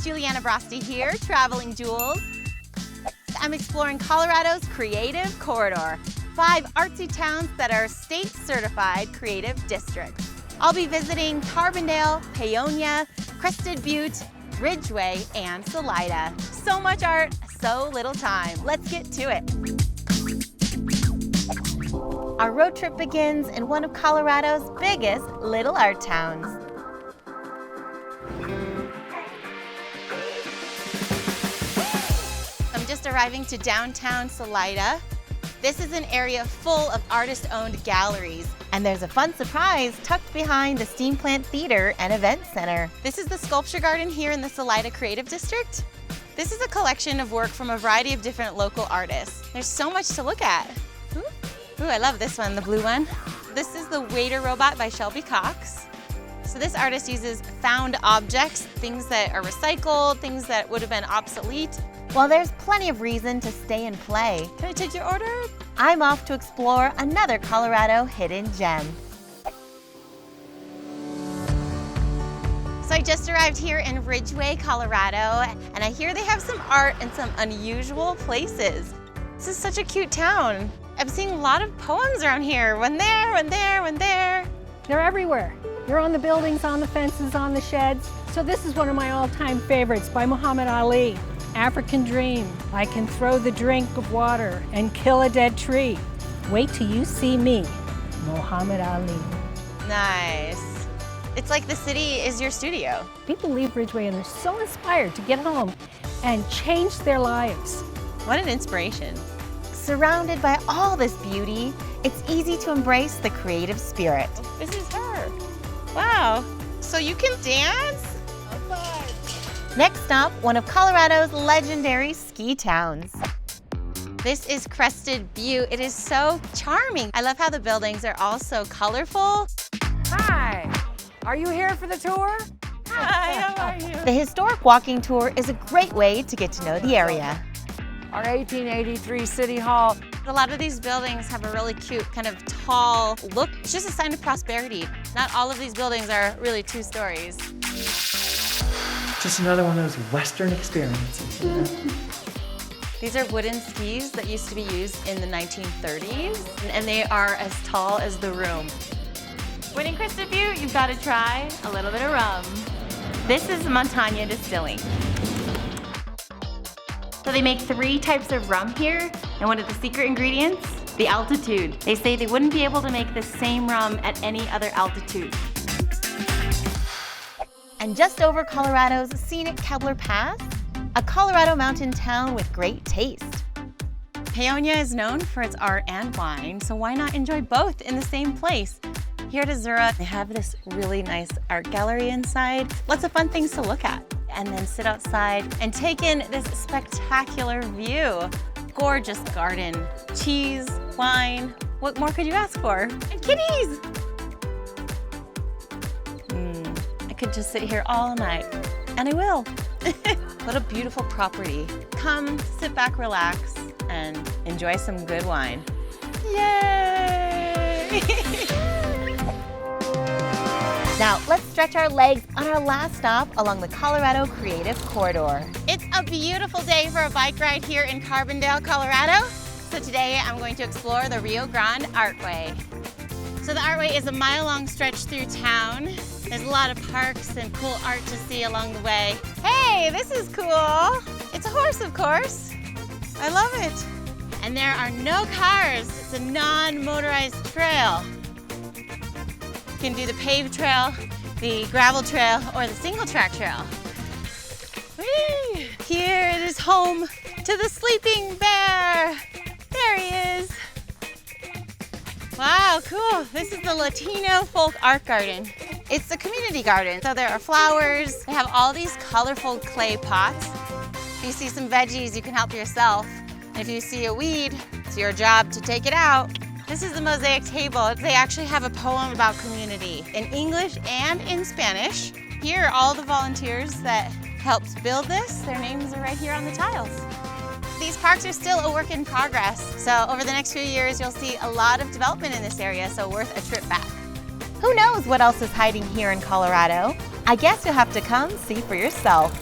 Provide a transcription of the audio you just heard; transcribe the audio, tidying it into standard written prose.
Juliana Broste here, Traveling Jules. I'm exploring Colorado's creative corridor, 5 artsy towns that are state certified creative districts. I'll be visiting Carbondale, Paonia, Crested Butte, Ridgway, and Salida. So much art, so little time. Let's get to it. Our road trip begins in one of Colorado's biggest little art towns. I'm just arriving to downtown Salida. This is an area full of artist-owned galleries, and there's a fun surprise tucked behind the Steam Plant Theater and Event Center. This is the Sculpture Garden here in the Salida Creative District. This is a collection of work from a variety of different local artists. There's so much to look at. Ooh, I love this one, the blue one. This is the Waiter Robot by Shelby Cox. So this artist uses found objects, things that are recycled, things that would have been obsolete. Well, there's plenty of reason to stay and play. Can I take your order? I'm off to explore another Colorado hidden gem. So I just arrived here in Ridgway, Colorado, and I hear they have some art in some unusual places. This is such a cute town. I'm seeing a lot of poems around here. One there, one there, one there. They're everywhere. They're on the buildings, on the fences, on the sheds. So this is one of my all-time favorites by Muhammad Ali. African Dream. I can throw the drink of water and kill a dead tree. Wait till you see me, Muhammad Ali. Nice. It's like the city is your studio. People leave Ridgeway and they're so inspired to get home and change their lives. What an inspiration. Surrounded by all this beauty, it's easy to embrace the creative spirit. This is her. Wow. So you can dance? Next stop, one of Colorado's legendary ski towns. This is Crested Butte. It is so charming. I love how the buildings are all so colorful. Hi, are you here for the tour? Hi, how are you? The historic walking tour is a great way to get to know the area. Our 1883 City Hall. A lot of these buildings have a really cute kind of tall look. It's just a sign of prosperity. Not all of these buildings are really 2 stories. Just another one of those Western experiences. You know? These are wooden skis that used to be used in the 1930s, and they are as tall as the room. When in Crested Butte, you've got to try a little bit of rum. This is Montagna Distilling. So they make 3 types of rum here, and one of the secret ingredients, the altitude. They say they wouldn't be able to make the same rum at any other altitude. And just over Colorado's scenic Kebler Pass, a Colorado mountain town with great taste. Paonia is known for its art and wine, so why not enjoy both in the same place? Here at Azura, they have this really nice art gallery inside. Lots of fun things to look at. And then sit outside and take in this spectacular view. Gorgeous garden, cheese, wine. What more could you ask for? And kitties! I could just sit here all night, and I will. What a beautiful property. Come, sit back, relax, and enjoy some good wine. Yay! Now, let's stretch our legs on our last stop along the Colorado Creative Corridor. It's a beautiful day for a bike ride here in Carbondale, Colorado. So today I'm going to explore the Rio Grande Artway. So the Artway is a mile-long stretch through town. There's a lot of parks and cool art to see along the way. Hey, this is cool. It's a horse, of course. I love it. And there are no cars. It's a non-motorized trail. You can do the paved trail, the gravel trail, or the single track trail. Whee! Here it is home to the sleeping bear. There he is. Wow, cool. This is the Latino Folk Art Garden. It's a community garden, so there are flowers. They have all these colorful clay pots. If you see some veggies, you can help yourself. And if you see a weed, it's your job to take it out. This is the mosaic table. They actually have a poem about community in English and in Spanish. Here are all the volunteers that helped build this. Their names are right here on the tiles. These parks are still a work in progress. So over the next few years, you'll see a lot of development in this area, so worth a trip back. Who knows what else is hiding here in Colorado? I guess you'll have to come see for yourself.